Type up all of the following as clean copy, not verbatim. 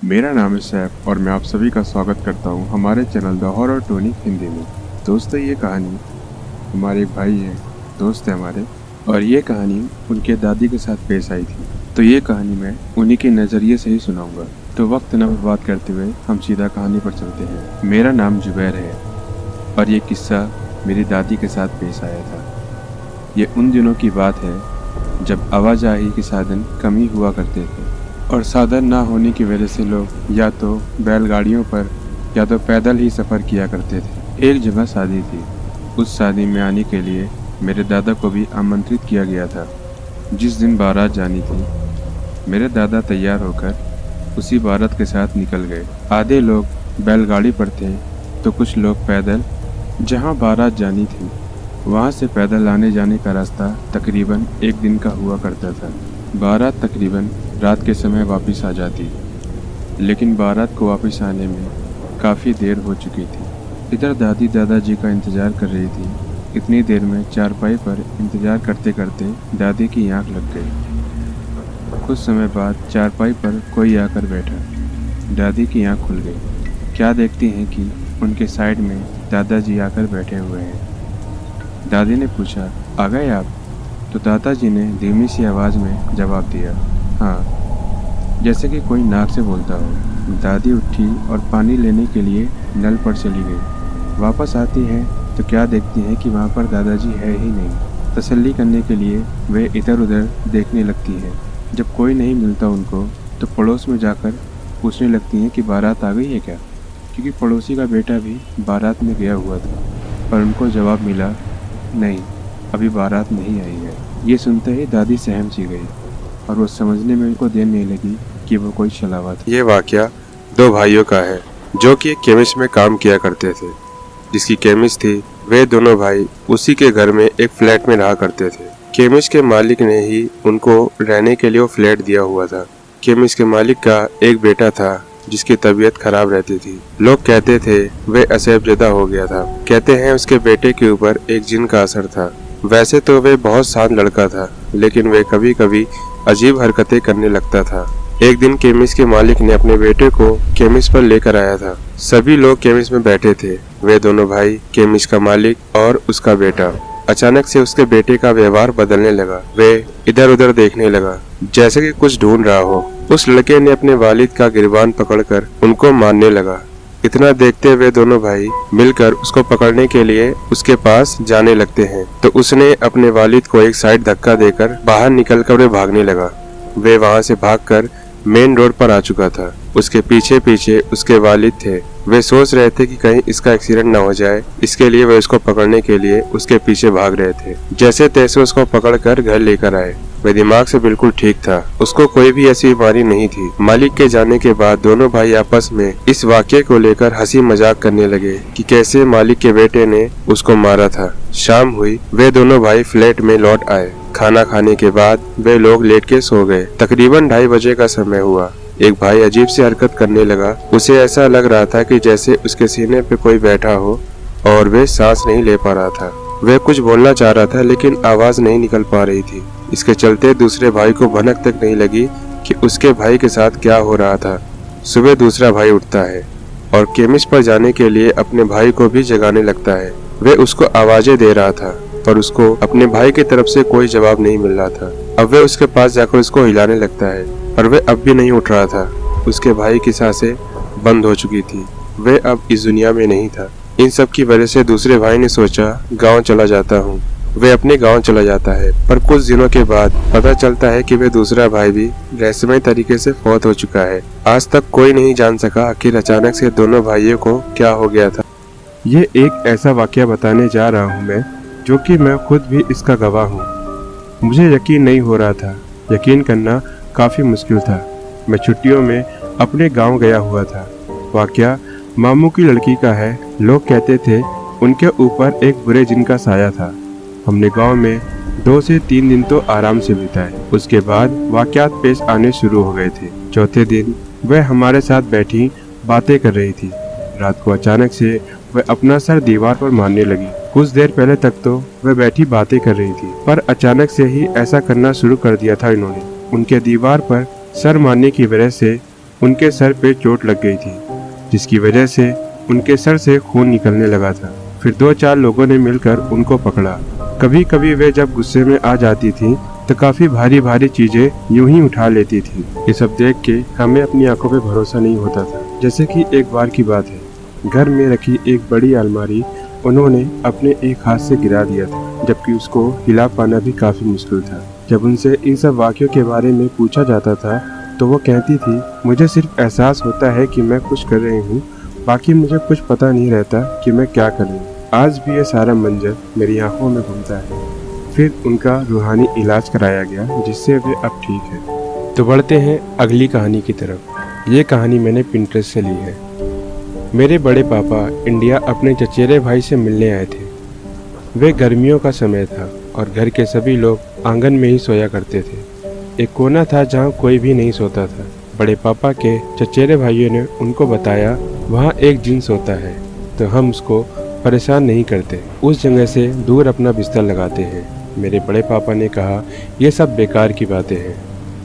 मेरा नाम है सैफ और मैं आप सभी का स्वागत करता हूं हमारे channel the horror tonic Hindi में। दोस्तों, ये कहानी हमारे एक भाई है, दोस्त है हमारे, और ये कहानी उनके दादी के साथ पेश आई थी। तो ये कहानी मैं उन्हीं के नज़रिए से ही सुनाऊंगा। तो वक्त न बर्बाद करते हुए हम सीधा कहानी पर चलते हैं। मेरा नाम जुबैर है और ये किस्सा मेरी दादी के साथ पेश आया था। ये उन दिनों की बात है जब आवाजाही के साधन कम ही हुआ करते थे और साधन ना होने की वजह से लोग या तो बैलगाड़ियों पर या तो पैदल ही सफ़र किया करते थे। एक जगह शादी थी। उस शादी में आने के लिए मेरे दादा को भी आमंत्रित किया गया था। जिस दिन बारात जानी थी, मेरे दादा तैयार होकर उसी बारात के साथ निकल गए। आधे लोग बैलगाड़ी पर थे तो कुछ लोग पैदल। जहां बारात जानी थी वहां से पैदल आने जाने का रास्ता तकरीबन एक दिन का हुआ करता था। बारात तकरीबन रात के समय वापस आ जाती, लेकिन बारात को वापस आने में काफ़ी देर हो चुकी थी। इधर दादी दादाजी का इंतज़ार कर रही थी। इतनी देर में चारपाई पर इंतज़ार करते करते दादी की आंख लग गई। कुछ समय बाद चारपाई पर कोई आकर बैठा। दादी की आंख खुल गई। क्या देखती हैं कि उनके साइड में दादाजी आकर बैठे हुए हैं। दादी ने पूछा, आ गए आप? तो दादाजी ने धीमी सी आवाज़ में जवाब दिया, हाँ, जैसे कि कोई नाक से बोलता हो। दादी उठी और पानी लेने के लिए नल पर चली गई। वापस आती है तो क्या देखती हैं कि वहाँ पर दादाजी है ही नहीं। तसल्ली करने के लिए वे इधर उधर देखने लगती हैं। जब कोई नहीं मिलता उनको तो पड़ोस में जाकर पूछने लगती हैं कि बारात आ गई है क्या, क्योंकि पड़ोसी का बेटा भी बारात में गया हुआ था। पर उनको जवाब मिला, नहीं, अभी बारात नहीं आई है। ये सुनते ही दादी सहम सी गई और वो समझने में उनको देर नहीं लगी कि वो कोई छलावा था। ये वाकया दो भाइयों का है जो कि एक केमिस्ट में काम किया करते थे। जिसकी केमिस्ट थी, वे दोनों भाई उसी के घर में एक फ्लैट में रहा करते थे। केमिस्ट के मालिक ने ही उनको रहने के लिए वो फ्लैट दिया हुआ था। केमिस्ट के मालिक का एक बेटा था जिसकी तबीयत खराब रहती थी। लोग कहते थे वे असहजदा हो गया था। कहते हैं उसके बेटे के ऊपर एक जिन का असर था। वैसे तो वे बहुत शांत लड़का था, लेकिन वे कभी कभी अजीब हरकतें करने लगता था। एक दिन केमिस्ट के मालिक ने अपने बेटे को केमिस्ट पर लेकर आया था। सभी लोग केमिस्ट में बैठे थे, वे दोनों भाई, केमिस्ट का मालिक और उसका बेटा। अचानक से उसके बेटे का व्यवहार बदलने लगा। वे इधर उधर देखने लगा जैसे कि कुछ ढूंढ रहा हो। उस लड़के ने अपने वालिद का गिरबान पकड़कर उनको मारने लगा। इतना देखते हुए दोनों भाई मिलकर उसको पकड़ने के लिए उसके पास जाने लगते हैं तो उसने अपने वालिद को एक साइड धक्का देकर बाहर निकलकर वे भागने लगा। वे वहां से भागकर मेन रोड पर आ चुका था। उसके पीछे पीछे उसके वालिद थे। वे सोच रहे थे कि कहीं इसका एक्सीडेंट न हो जाए, इसके लिए वे उसको पकड़ने के लिए उसके पीछे भाग रहे थे। जैसे तैसे उसको पकड़कर घर लेकर आए। वे दिमाग से बिल्कुल ठीक था, उसको कोई भी ऐसी बीमारी नहीं थी। मालिक के जाने के बाद दोनों भाई आपस में इस वाक्य को लेकर हंसी मजाक करने लगे कि कैसे मालिक के बेटे ने उसको मारा था। शाम हुई, वे दोनों भाई फ्लैट में लौट आए। खाना खाने के बाद वे लोग लेट के सो गए। तकरीबन 2:30 बजे का समय हुआ। एक भाई अजीब सी हरकत करने लगा। उसे ऐसा लग रहा था कि जैसे उसके सीने पे कोई बैठा हो और वे सांस नहीं ले पा रहा था। वह कुछ बोलना चाह रहा था लेकिन आवाज नहीं निकल पा रही थी। इसके चलते दूसरे भाई को भनक तक नहीं लगी कि उसके भाई के साथ क्या हो रहा था। सुबह दूसरा भाई उठता है और केमिस्ट पर जाने के लिए अपने भाई को भी जगाने लगता है। वह उसको आवाजें दे रहा था पर उसको अपने भाई की तरफ से कोई जवाब नहीं मिल रहा था। अब वह उसके पास जाकर उसको हिलाने लगता है पर वह अब भी नहीं उठ रहा था। उसके भाई की सांसें बंद हो चुकी थी। वह अब इस दुनिया में नहीं था। इन सब की वजह से दूसरे भाई ने सोचा, गांव चला जाता हूँ। वह अपने गांव चला जाता है पर कुछ दिनों के बाद पता चलता है कि वह दूसरा भाई भी रहस्यमय तरीके से फौत हो चुका है। आज तक कोई नहीं जान सका आखिर अचानक से दोनों भाइयों को क्या हो गया था। ये एक ऐसा वाकया बताने जा रहा हूँ मैं, जो कि मैं खुद भी इसका गवाह हूँ। मुझे यकीन नहीं हो रहा था। यकीन करना काफ़ी मुश्किल था। मैं छुट्टियों में अपने गांव गया हुआ था। वाकया मामू की लड़की का है। लोग कहते थे उनके ऊपर एक बुरे जिन का साया था। हमने गांव में 2 से 3 दिन तो आराम से बिताए। उसके बाद वाकयात पेश आने शुरू हो गए थे। चौथे दिन वह हमारे साथ बैठी बातें कर रही थी। रात को अचानक से वह अपना सर दीवार पर मारने लगी। कुछ देर पहले तक तो वह बैठी बातें कर रही थी, पर अचानक से ही ऐसा करना शुरू कर दिया था इन्होंने। उनके दीवार पर सर मारने की वजह से उनके सर पे चोट लग गई थी, जिसकी वजह से उनके सर से खून निकलने लगा था। फिर 2-4 लोगों ने मिलकर उनको पकड़ा। कभी कभी वे जब गुस्से में आ जाती थी तो काफी भारी भारी चीजें यूं ही उठा लेती थी। ये सब देख के हमें अपनी आंखों पे भरोसा नहीं होता था। जैसे कि एक बार की बात है, घर में रखी एक बड़ी अलमारी उन्होंने अपने एक हाथ से गिरा दिया था, जबकि उसको हिला पाना भी काफी मुश्किल था। जब उनसे इन सब वाक्यों के बारे में पूछा जाता था तो वो कहती थी, मुझे सिर्फ एहसास होता है कि मैं कुछ कर रही हूँ, बाकी मुझे कुछ पता नहीं रहता कि मैं क्या कर रही हूँ। आज भी ये सारा मंजर मेरी आंखों में घूमता है। फिर उनका रूहानी इलाज कराया गया, जिससे वे अब ठीक है। तो बढ़ते हैं अगली कहानी की तरफ। ये कहानी मैंने पिंटरेस्ट से ली है। मेरे बड़े पापा इंडिया अपने चचेरे भाई से मिलने आए थे। वे गर्मियों का समय था और घर के सभी लोग आंगन में ही सोया करते थे। एक कोना था जहाँ कोई भी नहीं सोता था। बड़े पापा के चचेरे भाइयों ने उनको बताया, वहाँ एक जिन सोता है, तो हम उसको परेशान नहीं करते, उस जगह से दूर अपना बिस्तर लगाते हैं। मेरे बड़े पापा ने कहा, ये सब बेकार की बातें हैं,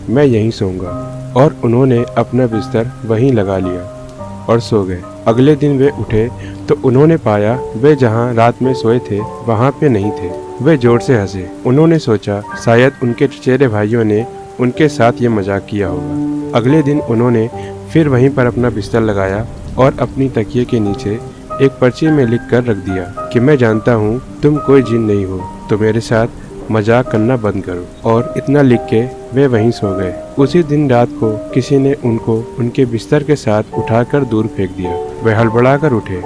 मैं यहीं सोऊंगा। और उन्होंने अपना बिस्तर वहीं लगा लिया और सो गए। अगले दिन वे उठे तो उन्होंने पाया वे जहाँ रात में सोए थे वहाँ पे नहीं थे। वे जोर से हंसे। उन्होंने सोचा शायद उनके चचेरे भाइयों ने उनके साथ ये मजाक किया होगा। अगले दिन उन्होंने फिर वहीं पर अपना बिस्तर लगाया और अपनी तकिए के नीचे एक पर्ची में लिख कर रख दिया कि मैं जानता हूँ तुम कोई जिन नहीं हो, तो मेरे साथ मजाक करना बंद करो। और इतना लिख के वे वहीं सो गए। उसी दिन रात को किसी ने उनको उनके बिस्तर के साथ उठाकर दूर फेंक दिया। वे हड़बड़ाकर उठे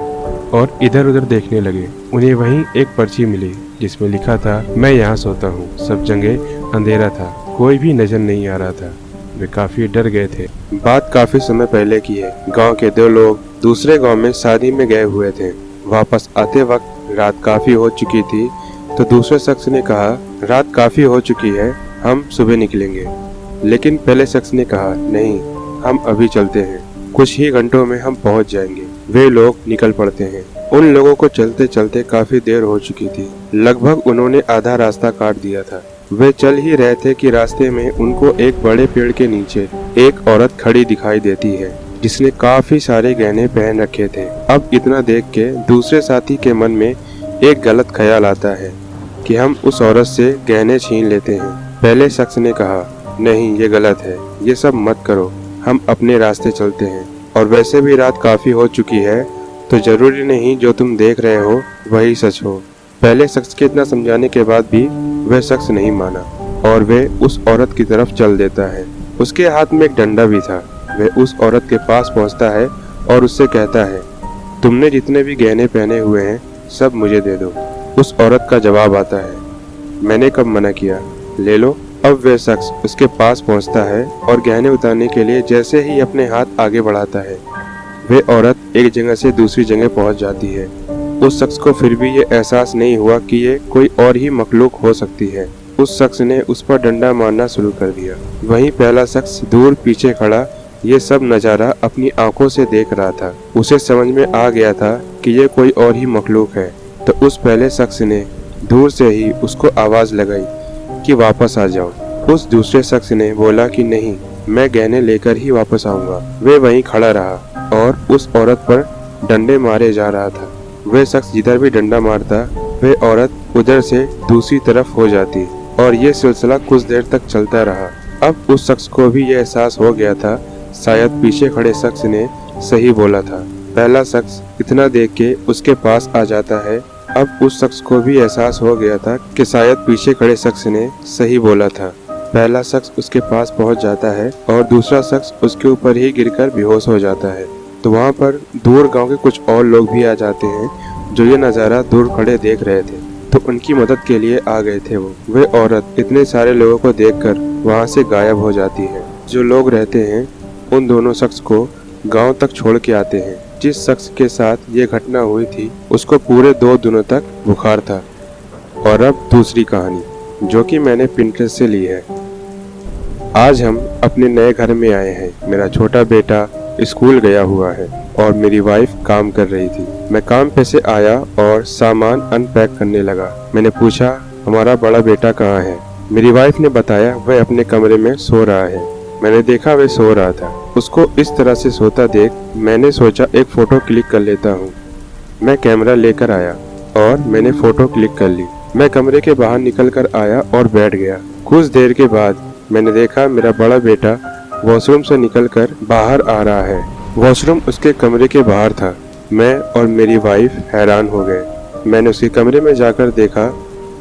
और इधर उधर देखने लगे। उन्हें वहीं एक पर्ची मिली जिसमें लिखा था, मैं यहाँ सोता हूँ। सब जगह अंधेरा था, कोई भी नजर नहीं आ रहा था। वे काफी डर गए थे। बात काफी समय पहले की है। गांव के 2 लोग दूसरे गांव में शादी में गए हुए थे। वापस आते वक्त रात काफी हो चुकी थी, तो दूसरे शख्स ने कहा, रात काफी हो चुकी है, हम सुबह निकलेंगे। लेकिन पहले शख्स ने कहा, नहीं, हम अभी चलते हैं, कुछ ही घंटों में हम पहुंच जाएंगे। वे लोग निकल पड़ते हैं। उन लोगों को चलते चलते काफी देर हो चुकी थी। लगभग उन्होंने आधा रास्ता काट दिया था। वे चल ही रहे थे कि रास्ते में उनको एक बड़े पेड़ के नीचे एक औरत खड़ी दिखाई देती है, जिसने काफी सारे गहने पहन रखे थे। अब इतना देख के दूसरे साथी के मन में एक गलत ख्याल आता है कि हम उस औरत से गहने छीन लेते हैं। पहले शख्स ने कहा, नहीं, ये गलत है, ये सब मत करो, हम अपने रास्ते चलते हैं। और वैसे भी रात काफी हो चुकी है, तो जरूरी नहीं जो तुम देख रहे हो वही सच हो। पहले शख्स के इतना समझाने के बाद भी वह शख्स नहीं माना और वे उस औरत की तरफ चल देता है। उसके हाथ में एक डंडा भी था। वह उस औरत के पास पहुंचता है और उससे कहता है, तुमने जितने भी गहने पहने हुए हैं सब मुझे दे दो। उस औरत का जवाब आता है, मैंने कब मना किया, ले लो। अब वह शख्स उसके पास पहुंचता है और गहने उतारने के लिए जैसे ही अपने हाथ आगे बढ़ाता है, वह औरत एक जगह से दूसरी जगह पहुंच जाती है। उस शख्स को फिर भी ये एहसास नहीं हुआ कि ये कोई और ही मखलूक हो सकती है। उस शख्स ने उस पर डंडा मारना शुरू कर दिया। वहीं पहला शख्स दूर पीछे खड़ा ये सब नज़ारा अपनी आंखों से देख रहा था। उसे समझ में आ गया था कि ये कोई और ही मखलूक है। तो उस पहले शख्स ने दूर से ही उसको आवाज़ लगाई कि वापस आ जाओ। उस दूसरे शख्स ने बोला कि नहीं, मैं गहने लेकर ही वापस आऊंगा। वे वहीं खड़ा रहा और उस औरत पर डंडे मारे जा रहा था। वह शख्स जिधर भी डंडा मारता, वह औरत उधर से दूसरी तरफ हो जाती और ये सिलसिला कुछ देर तक चलता रहा। अब उस शख्स को भी यह एहसास हो गया था, शायद पीछे खड़े शख्स ने सही बोला था। पहला शख्स इतना देख के उसके पास आ जाता है। अब उस शख्स को भी एहसास हो गया था कि शायद पीछे खड़े शख्स ने सही बोला था। पहला शख्स उसके पास पहुंच जाता है और दूसरा शख्स उसके ऊपर ही गिरकर बेहोश हो जाता है। तो वहाँ पर दूर गांव के कुछ और लोग भी आ जाते हैं जो ये नज़ारा दूर खड़े देख रहे थे। तो उनकी मदद के लिए आ गए थे। वो औरत इतने सारे लोगों को देखकर वहाँ से गायब हो जाती है। जो लोग रहते हैं उन दोनों शख्स को गांव तक छोड़ के आते हैं। जिस शख्स के साथ ये घटना हुई थी उसको पूरे 2 दिनों तक बुखार था। और अब दूसरी कहानी जो कि मैंने पिंटरेस्ट से ली है। आज हम अपने नए घर में आए हैं। मेरा छोटा बेटा स्कूल गया हुआ है और मेरी वाइफ काम कर रही थी। मैं काम पे से आया और सामान अनपैक करने लगा। मैंने पूछा, हमारा बड़ा बेटा कहाँ है? मेरी वाइफ ने बताया वह अपने कमरे में सो रहा है। मैंने देखा वह सो रहा था। उसको इस तरह से सोता देख मैंने सोचा एक फ़ोटो क्लिक कर लेता हूँ। मैं कैमरा लेकर आया और मैंने फ़ोटो क्लिक कर ली। मैं कमरे के बाहर निकल कर आया और बैठ गया। कुछ देर के बाद मैंने देखा मेरा बड़ा बेटा वॉशरूम से निकलकर बाहर आ रहा है। वॉशरूम उसके कमरे के बाहर था। मैं और मेरी वाइफ हैरान हो गए। मैंने उसके कमरे में जाकर देखा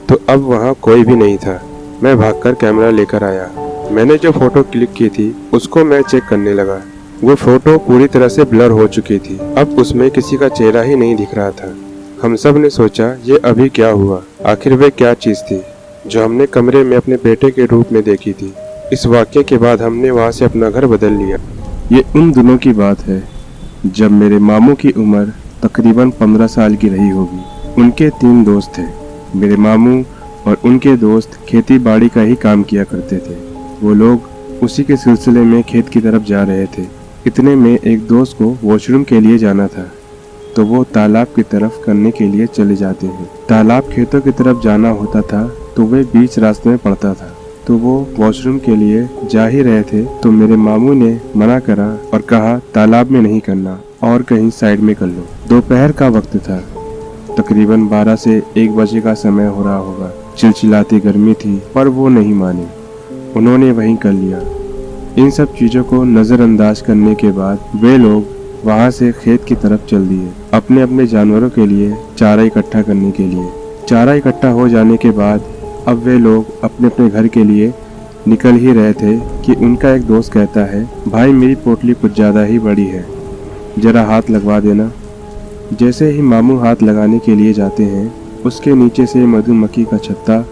तो अब वहाँ कोई भी नहीं था। मैं भागकर कैमरा लेकर आया। मैंने जो फ़ोटो क्लिक की थी उसको मैं चेक करने लगा। वो फ़ोटो पूरी तरह से ब्लर हो चुकी थी। अब उसमें किसी का चेहरा ही नहीं दिख रहा था। हम सब ने सोचा ये अभी क्या हुआ, आखिर वे क्या चीज़ थी जो हमने कमरे में अपने बेटे के रूप में देखी थी। इस वाक़ये के बाद हमने वहाँ से अपना घर बदल लिया। ये उन दिनों की बात है जब मेरे मामू की उम्र तकरीबन 15 साल की रही होगी। उनके 3 दोस्त थे। मेरे मामू और उनके दोस्त खेती बाड़ी का ही काम किया करते थे। वो लोग उसी के सिलसिले में खेत की तरफ जा रहे थे। इतने में एक दोस्त को वॉशरूम के लिए जाना था तो वो तालाब की तरफ करने के लिए चले जाते हैं। तालाब खेतों की तरफ जाना होता था तो वे बीच रास्ते में पड़ता था। तो वो वॉशरूम के लिए जा ही रहे थे तो मेरे मामू ने मना करा और कहा तालाब में नहीं करना और कहीं साइड में कर लो। दोपहर का वक्त था, तकरीबन 12 से 1 बजे का समय हो रहा होगा। चिलचिलाती गर्मी थी पर वो नहीं माने, उन्होंने वहीं कर लिया। इन सब चीज़ों को नज़रअंदाज करने के बाद वे लोग वहाँ से खेत की तरफ चल दिए अपने अपने जानवरों के लिए चारा इकट्ठा करने के लिए। चारा इकट्ठा हो जाने के बाद अब वे लोग अपने अपने घर के लिए निकल ही रहे थे कि उनका एक दोस्त कहता है, भाई मेरी पोटली कुछ ज़्यादा ही बड़ी है, ज़रा हाथ लगवा देना। जैसे ही मामू हाथ लगाने के लिए जाते हैं उसके नीचे से मधुमक्खी का छत्ता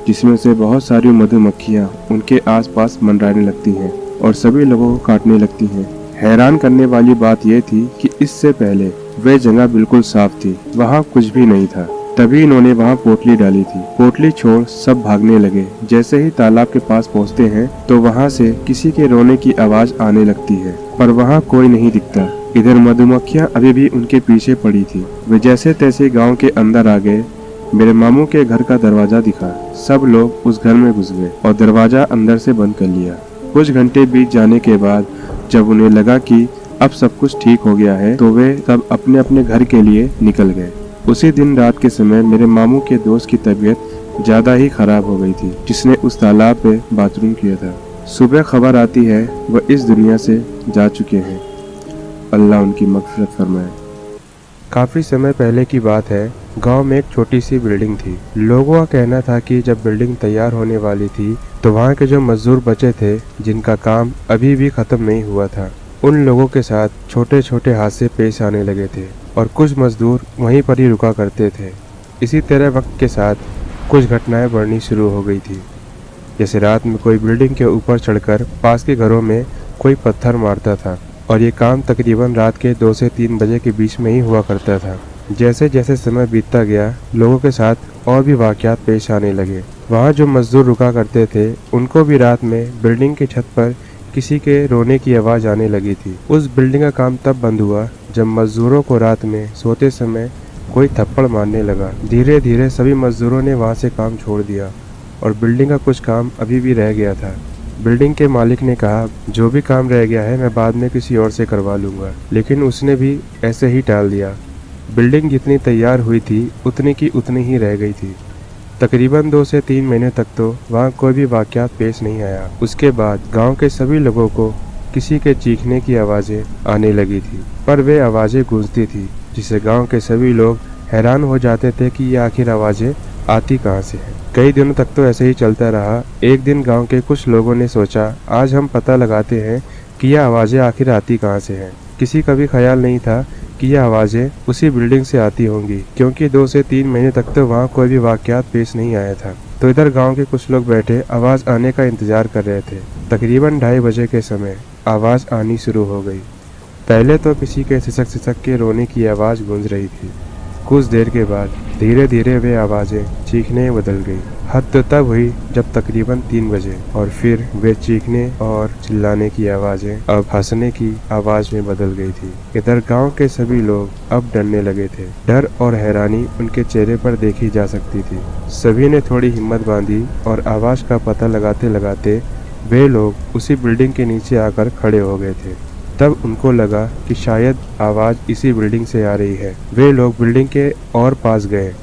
जिसमें से बहुत सारी मधुमक्खियाँ उनके आसपास मंडराने लगती हैं और सभी लोगों को काटने लगती हैं। हैरान करने वाली बात यह थी कि इससे पहले वह जगह बिल्कुल साफ थी, वहाँ कुछ भी नहीं था। तभी इन्होंने वहाँ पोटली डाली थी। पोटली छोड़ सब भागने लगे। जैसे ही तालाब के पास पहुँचते हैं तो वहाँ से किसी के रोने की आवाज़ आने लगती है पर वहाँ कोई नहीं दिखता। इधर मधुमक्खियाँ अभी भी उनके पीछे पड़ी थी। वे जैसे तैसे गाँव के अंदर आ गए। मेरे मामू के घर का दरवाजा दिखा। सब लोग उस घर में घुस गए और दरवाजा अंदर से बंद कर लिया। कुछ घंटे बीत जाने के बाद जब उन्हें लगा कि अब सब कुछ ठीक हो गया है तो वे सब अपने अपने घर के लिए निकल गए। उसी दिन रात के समय मेरे मामू के दोस्त की तबीयत ज़्यादा ही खराब हो गई थी, जिसने उस तालाब पे बाथरूम किया था। सुबह खबर आती है वह इस दुनिया से जा चुके हैं। अल्लाह उनकी मग़फ़िरत फरमाए। काफ़ी समय पहले की बात है। गांव में एक छोटी सी बिल्डिंग थी। लोगों का कहना था कि जब बिल्डिंग तैयार होने वाली थी तो वहाँ के जो मजदूर बचे थे जिनका काम अभी भी ख़त्म नहीं हुआ था, उन लोगों के साथ छोटे छोटे हादसे पेश आने लगे थे और कुछ मजदूर वहीं पर ही रुका करते थे। इसी तरह वक्त के साथ कुछ घटनाएं बढ़नी शुरू हो गई थी। जैसे रात में कोई बिल्डिंग के ऊपर चढ़कर पास के घरों में कोई पत्थर मारता था और ये काम तकरीबन रात के 2 से 3 बजे के बीच में ही हुआ करता था। जैसे जैसे समय बीतता गया लोगों के साथ और भी वाक़यात पेश आने लगे। वहाँ जो मजदूर रुका करते थे उनको भी रात में बिल्डिंग की छत पर किसी के रोने की आवाज़ आने लगी थी। उस बिल्डिंग का काम तब बंद हुआ जब मजदूरों को रात में सोते समय कोई थप्पड़ मारने लगा। धीरे धीरे सभी मजदूरों ने वहाँ से काम छोड़ दिया और बिल्डिंग का कुछ काम अभी भी रह गया था। बिल्डिंग के मालिक ने कहा जो भी काम रह गया है मैं बाद में किसी और से करवा लूँगा, लेकिन उसने भी ऐसे ही टाल दिया। बिल्डिंग जितनी तैयार हुई थी उतनी की उतनी ही रह गई थी। तकरीबन 2 से 3 महीने तक तो वहाँ कोई भी वाक़यात पेश नहीं आया। उसके बाद गांव के सभी लोगों को किसी के चीखने की आवाज़ें आने लगी थी, पर वे आवाज़ें गूंजती थी जिससे गांव के सभी लोग हैरान हो जाते थे कि ये आखिर आवाज़ें आती कहाँ से हैं। कई दिनों तक तो ऐसे ही चलता रहा। एक दिन गांव के कुछ लोगों ने सोचा आज हम पता लगाते हैं कि यह आवाज़ें आखिर आती कहाँ से हैं। किसी का भी ख्याल नहीं था कि यह आवाज़ें उसी बिल्डिंग से आती होंगी, क्योंकि 2 से 3 महीने तक तो वहाँ कोई भी वाक़यात पेश नहीं आया था। तो इधर गांव के कुछ लोग बैठे आवाज़ आने का इंतज़ार कर रहे थे। तकरीबन 2:30 बजे के समय आवाज़ आनी शुरू हो गई। पहले तो किसी के सिसक सिसक के रोने की आवाज़ गूंज रही थी। कुछ देर के बाद धीरे धीरे वे आवाज़ें चीखने में बदल गई। हद तो तब हुई जब तकरीबन 3 बजे और फिर वे चीखने और चिल्लाने की आवाज़ें अब हंसने की आवाज़ में बदल गई थी। इधर गांव के सभी लोग अब डरने लगे थे। डर और हैरानी उनके चेहरे पर देखी जा सकती थी। सभी ने थोड़ी हिम्मत बांधी और आवाज़ का पता लगाते लगाते वे लोग उसी बिल्डिंग के नीचे आकर खड़े हो गए थे। तब उनको लगा कि शायद आवाज़ इसी बिल्डिंग से आ रही है। वे लोग बिल्डिंग के और पास गए।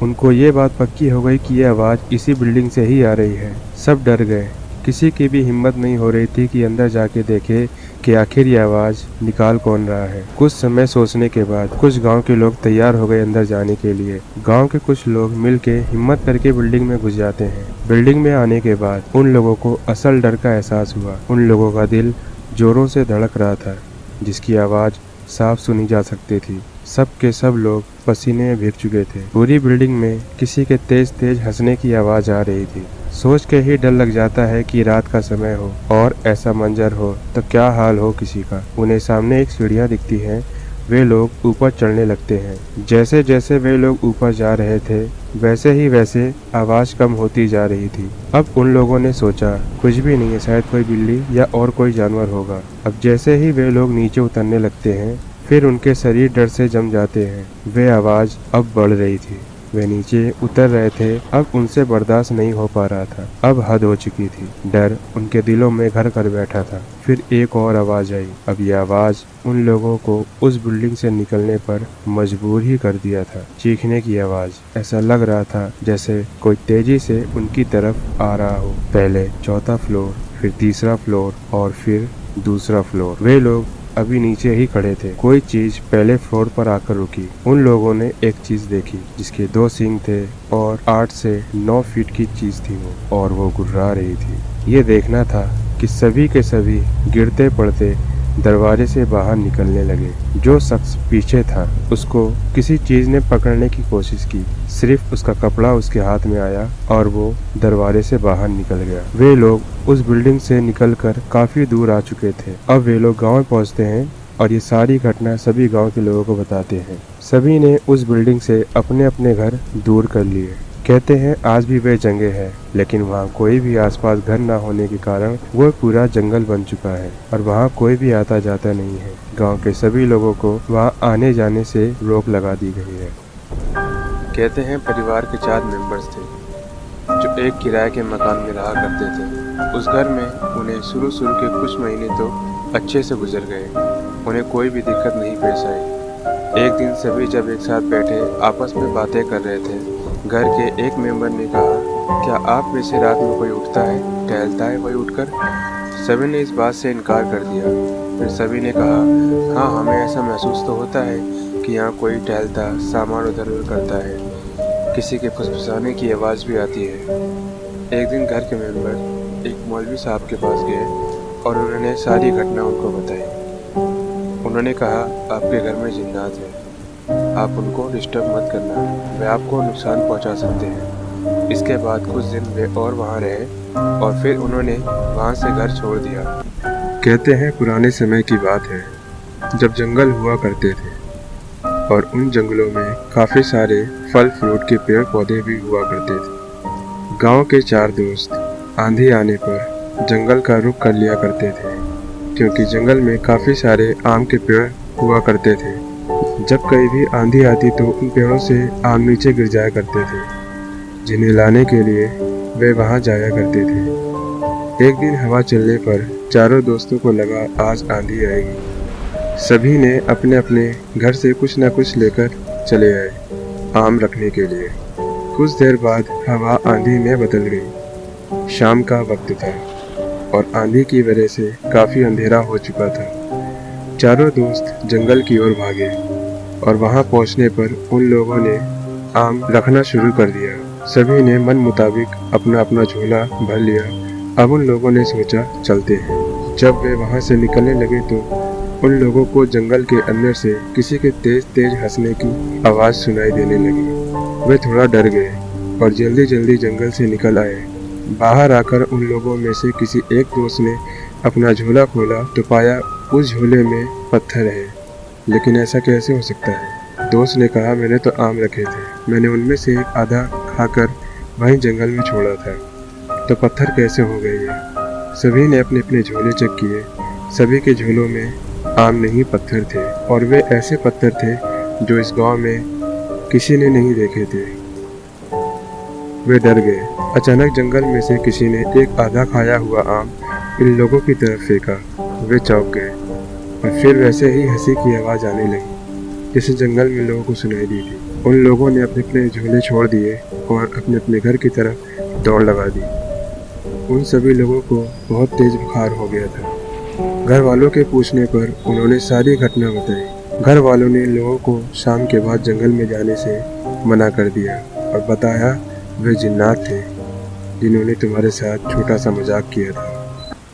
उनको ये बात पक्की हो गई कि ये आवाज़ इसी बिल्डिंग से ही आ रही है। सब डर गए। किसी की भी हिम्मत नहीं हो रही थी कि अंदर जाके देखे कि आखिर ये आवाज़ निकाल कौन रहा है। कुछ समय सोचने के बाद कुछ गांव के लोग तैयार हो गए अंदर जाने के लिए। गांव के कुछ लोग मिलके हिम्मत करके बिल्डिंग में घुस जाते हैं। बिल्डिंग में आने के बाद उन लोगों को असल डर का एहसास हुआ। उन लोगों का दिल जोरों से धड़क रहा था, जिसकी आवाज़ साफ सुनी जा सकती थी। सब के सब लोग पसीने में भीग चुके थे। पूरी बिल्डिंग में किसी के तेज तेज हंसने की आवाज़ आ रही थी। सोच के ही डर लग जाता है कि रात का समय हो और ऐसा मंजर हो तो क्या हाल हो किसी का। उन्हें सामने एक सीढ़ियाँ दिखती हैं। वे लोग ऊपर चढ़ने लगते हैं। जैसे जैसे वे लोग ऊपर जा रहे थे वैसे ही वैसे आवाज़ कम होती जा रही थी। अब उन लोगों ने सोचा कुछ भी नहीं है, शायद कोई बिल्ली या और कोई जानवर होगा। अब जैसे ही वे लोग नीचे उतरने लगते हैं फिर उनके शरीर डर से जम जाते हैं। वे आवाज़ अब बढ़ रही थी। वे नीचे उतर रहे थे। अब उनसे बर्दाश्त नहीं हो पा रहा था। अब हद हो चुकी थी। डर उनके दिलों में घर कर बैठा था। फिर एक और आवाज़ आई। अब यह आवाज़ उन लोगों को उस बिल्डिंग से निकलने पर मजबूर ही कर दिया था। चीखने की आवाज़। ऐसा लग रहा था जैसे कोई तेजी से उनकी तरफ आ रहा हो। पहले चौथा फ्लोर, फिर तीसरा फ्लोर और फिर दूसरा फ्लोर। वे लोग अभी नीचे ही खड़े थे। कोई चीज पहले फ्लोर पर आकर रुकी। उन लोगों ने एक चीज देखी जिसके 2 सींग थे और 8 से 9 फीट की चीज थी वो, और वो गुर्रा रही थी। ये देखना था कि सभी के सभी गिरते पड़ते दरवाजे से बाहर निकलने लगे। जो शख्स पीछे था उसको किसी चीज ने पकड़ने की कोशिश की। सिर्फ उसका कपड़ा उसके हाथ में आया और वो दरवाजे से बाहर निकल गया। वे लोग उस बिल्डिंग से निकलकर काफी दूर आ चुके थे। अब वे लोग गांव पहुंचते हैं और ये सारी घटना सभी गांव के लोगों को बताते हैं। सभी ने उस बिल्डिंग से अपने अपने घर दूर कर लिए। कहते हैं आज भी वे जगह है, लेकिन वहाँ कोई भी आसपास घर ना होने के कारण वो पूरा जंगल बन चुका है और वहाँ कोई भी आता जाता नहीं है। गांव के सभी लोगों को वहाँ आने जाने से रोक लगा दी गई है। कहते हैं परिवार के 4 मेंबर्स थे जो एक किराए के मकान में रहा करते थे। उस घर में उन्हें शुरू के कुछ महीने तो अच्छे से गुजर गए। उन्हें कोई भी दिक्कत नहीं पेश आई। एक दिन सभी जब एक साथ बैठे आपस में बातें कर रहे थे, घर के एक मेंबर ने कहा, क्या आप में से रात में कोई उठता है, टहलता है कोई उठकर? सभी ने इस बात से इनकार कर दिया। फिर सभी ने कहा, हाँ हमें ऐसा महसूस तो होता है कि यहाँ कोई टहलता, सामान उधर उधर करता है। किसी के फुसफुसाने की आवाज़ भी आती है। एक दिन घर के मेंबर एक मौलवी साहब के पास गए और उन्होंने सारी घटना उनको बताई। उन्होंने कहा, आपके घर में जिन्नात है, आप उनको डिस्टर्ब मत करना, वे आपको नुकसान पहुंचा सकते हैं। इसके बाद कुछ दिन वे और वहां रहे और फिर उन्होंने वहां से घर छोड़ दिया। कहते हैं पुराने समय की बात है जब जंगल हुआ करते थे और उन जंगलों में काफ़ी सारे फल फ्रूट के पेड़ पौधे भी हुआ करते थे। गांव के 4 दोस्त आंधी आने पर जंगल का रुख कर लिया करते थे, क्योंकि जंगल में काफ़ी सारे आम के पेड़ हुआ करते थे। जब कहीं भी आंधी आती तो उन पेड़ों से आम नीचे गिर जाया करते थे, जिन्हें लाने के लिए वे वहां जाया करते थे। एक दिन हवा चलने पर चारों दोस्तों को लगा आज आंधी आएगी। सभी ने अपने अपने घर से कुछ न कुछ लेकर चले आए आम रखने के लिए। कुछ देर बाद हवा आंधी में बदल गई। शाम का वक्त था और आंधी की वजह से काफ़ी अंधेरा हो चुका था। चारों दोस्त जंगल की ओर भागे और वहां पहुंचने पर उन लोगों ने आम रखना शुरू कर दिया। सभी ने मन मुताबिक अपना अपना झोला भर लिया। अब उन लोगों ने सोचा चलते हैं। जब वे वहां से निकलने लगे तो उन लोगों को जंगल के अंदर से किसी के तेज तेज हंसने की आवाज़ सुनाई देने लगी। वे थोड़ा डर गए और जल्दी जल्दी जंगल से निकल आए। बाहर आकर उन लोगों में से किसी एक दोस्त ने अपना झोला खोला तो पाया उस झोले में पत्थर है। लेकिन ऐसा कैसे हो सकता है? दोस्त ने कहा, मैंने तो आम रखे थे, मैंने उनमें से एक आधा खाकर वहीं जंगल में छोड़ा था, तो पत्थर कैसे हो गए ये? सभी ने अपने अपने झोले चेक किए। सभी के झोलों में आम नहीं पत्थर थे, और वे ऐसे पत्थर थे जो इस गांव में किसी ने नहीं देखे थे। वे डर गए। अचानक जंगल में से किसी ने एक आधा खाया हुआ आम इन लोगों की तरफ फेंका। वे चौंक गए और फिर वैसे ही हंसी की आवाज़ आने लगी जैसे जंगल में लोगों को सुनाई दी थी। उन लोगों ने अपने अपने झूले छोड़ दिए और अपने अपने घर की तरफ दौड़ लगा दी। उन सभी लोगों को बहुत तेज बुखार हो गया था। घर वालों के पूछने पर उन्होंने सारी घटना बताई। घर वालों ने लोगों को शाम के बाद जंगल में जाने से मना कर दिया और बताया वे जिन्नात थे जिन्होंने तुम्हारे साथ छोटा सा मजाक किया था।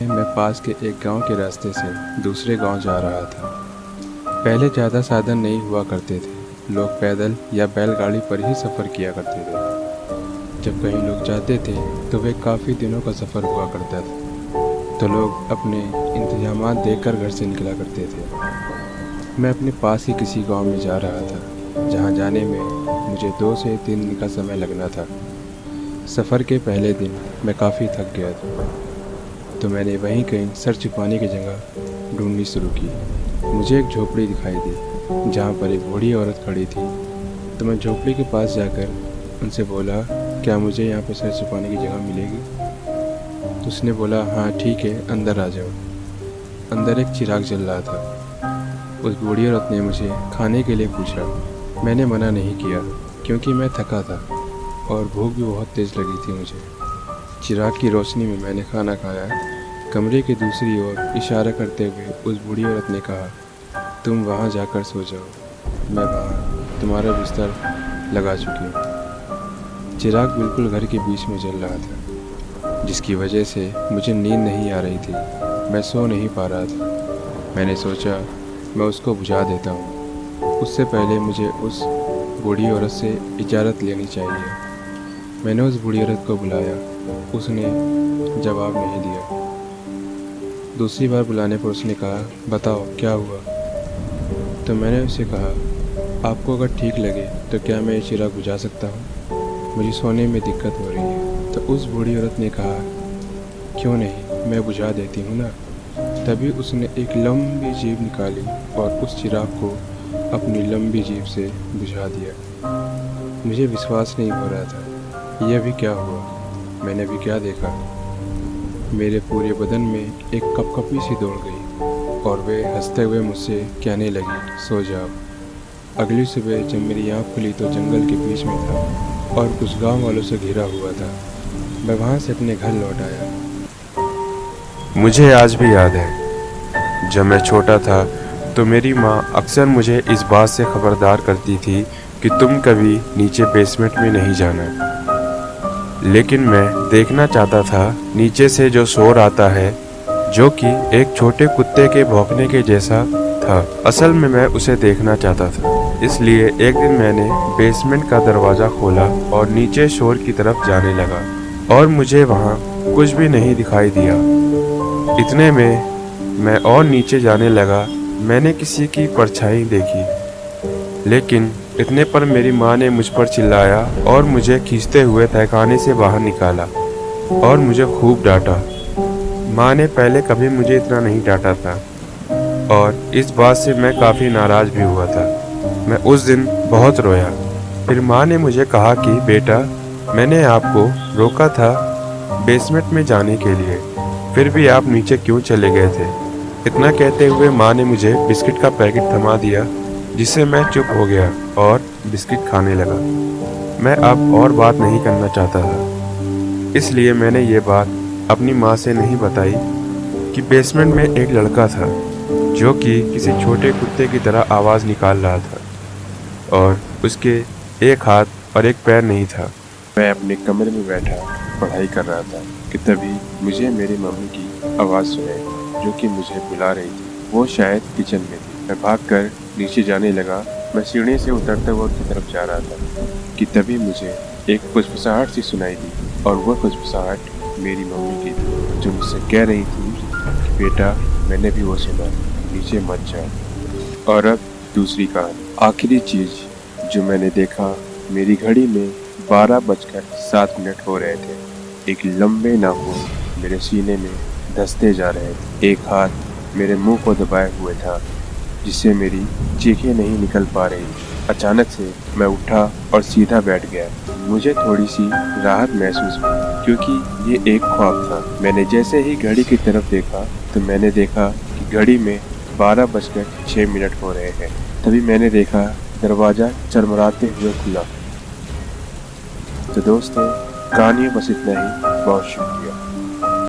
मैं पास के एक गांव के रास्ते से दूसरे गांव जा रहा था। पहले ज़्यादा साधन नहीं हुआ करते थे। लोग पैदल या बैलगाड़ी पर ही सफ़र किया करते थे। जब कहीं लोग जाते थे तो वे काफ़ी दिनों का सफ़र हुआ करता था, तो लोग अपने इंतजामात देखकर घर से निकला करते थे। मैं अपने पास ही किसी गांव में जा रहा था, जहां जाने में मुझे 2 से 3 दिन का समय लगना था। सफ़र के पहले दिन मैं काफ़ी थक गया था, तो मैंने वहीं कहीं सर छुपाने की जगह ढूंढनी शुरू की। मुझे एक झोपड़ी दिखाई दी जहाँ पर एक बूढ़ी औरत खड़ी थी, तो मैं झोपड़ी के पास जाकर उनसे बोला, क्या मुझे यहाँ पर सर छुपाने की जगह मिलेगी? तो उसने बोला, हाँ ठीक है, अंदर आ जाओ। अंदर एक चिराग जल रहा था। उस बूढ़ी औरत ने मुझे खाने के लिए पूछा। मैंने मना नहीं किया क्योंकि मैं थका था और भूख भी बहुत तेज़ लगी थी मुझे। चिराग की रोशनी में मैंने खाना खाया। कमरे के दूसरी ओर इशारा करते हुए उस बूढ़ी औरत ने कहा, तुम वहाँ जाकर सो जाओ, मैं वहाँ तुम्हारा बिस्तर लगा चुकी हूँ। चिराग बिल्कुल घर के बीच में जल रहा था, जिसकी वजह से मुझे नींद नहीं आ रही थी। मैं सो नहीं पा रहा था। मैंने सोचा मैं उसको बुझा देता हूँ। उससे पहले मुझे उस बूढ़ी औरत से इजाज़त लेनी चाहिए। मैंने उस बूढ़ी औरत को बुलाया। उसने जवाब नहीं दिया। दूसरी बार बुलाने पर उसने कहा, बताओ क्या हुआ? तो मैंने उससे कहा, आपको अगर ठीक लगे तो क्या मैं ये चिराग बुझा सकता हूँ? मुझे सोने में दिक्कत हो रही है। तो उस बूढ़ी औरत ने कहा, क्यों नहीं, मैं बुझा देती हूँ ना। तभी उसने एक लंबी जीभ निकाली और उस चिराग को अपनी लंबी जीभ से बुझा दिया। मुझे विश्वास नहीं हो रहा था। यह भी क्या हुआ? मैंने भी क्या देखा? मेरे पूरे बदन में एक कपकपी सी दौड़ गई और वे हंसते हुए मुझसे कहने लगी, सो जाओ। अगली सुबह जब मेरी आँख खुली तो जंगल के बीच में था और कुछ गांव वालों से घिरा हुआ था। मैं वहाँ से अपने घर लौट आया। मुझे आज भी याद है, जब मैं छोटा था तो मेरी माँ अक्सर मुझे इस बात से खबरदार करती थी कि तुम कभी नीचे बेसमेंट में नहीं जाना। लेकिन मैं देखना चाहता था नीचे से जो शोर आता है, जो कि एक छोटे कुत्ते के भौंकने के जैसा था। असल में मैं उसे देखना चाहता था। इसलिए एक दिन मैंने बेसमेंट का दरवाज़ा खोला और नीचे शोर की तरफ जाने लगा और मुझे वहाँ कुछ भी नहीं दिखाई दिया। इतने में मैं और नीचे जाने लगा। मैंने किसी की परछाई देखी, लेकिन इतने पर मेरी माँ ने मुझ पर चिल्लाया और मुझे खींचते हुए तहखाने से बाहर निकाला और मुझे खूब डांटा। माँ ने पहले कभी मुझे इतना नहीं डांटा था और इस बात से मैं काफ़ी नाराज़ भी हुआ था। मैं उस दिन बहुत रोया। फिर माँ ने मुझे कहा कि बेटा, मैंने आपको रोका था बेसमेंट में जाने के लिए, फिर भी आप नीचे क्यों चले गए थे? इतना कहते हुए माँ ने मुझे बिस्किट का पैकेट थमा दिया, जिससे मैं चुप हो गया और बिस्किट खाने लगा। मैं अब और बात नहीं करना चाहता था, इसलिए मैंने ये बात अपनी माँ से नहीं बताई कि बेसमेंट में एक लड़का था जो कि किसी छोटे कुत्ते की तरह आवाज़ निकाल रहा था और उसके एक हाथ और एक पैर नहीं था। मैं अपने कमरे में बैठा पढ़ाई कर रहा था कि तभी मुझे मेरी मम्मी की आवाज़ सुनाई, जो कि मुझे बुला रही थी। वो शायद किचन में थी। मैं भागकर नीचे जाने लगा। मैं सीढ़ी से उतरते हुए उसकी तरफ जा रहा था कि तभी मुझे एक फुसफुसाहट सी सुनाई दी और वह फुसफुसाहट मेरी मम्मी की थी, जो मुझसे कह रही थी कि बेटा, मैंने भी वो सुना, नीचे मत जाओ। और अब दूसरी कहानी। आखिरी चीज़ जो मैंने देखा, मेरी घड़ी में 12:07 हो रहे थे। एक लंबे नाखून मेरे सीने में धंसते जा रहे थे। एक हाथ मेरे मुंह को दबाए हुए था, जिससे मेरी चीखें नहीं निकल पा रही। अचानक से मैं उठा और सीधा बैठ गया। मुझे थोड़ी सी राहत महसूस हुई क्योंकि ये एक ख्वाब था। मैंने जैसे ही घड़ी की तरफ देखा तो मैंने देखा कि घड़ी में 12:06 हो रहे हैं। तभी मैंने देखा दरवाजा चरमराते हुए खुला। तो दोस्तों, कहानी में बस इतना ही। बहुत शुक्रिया।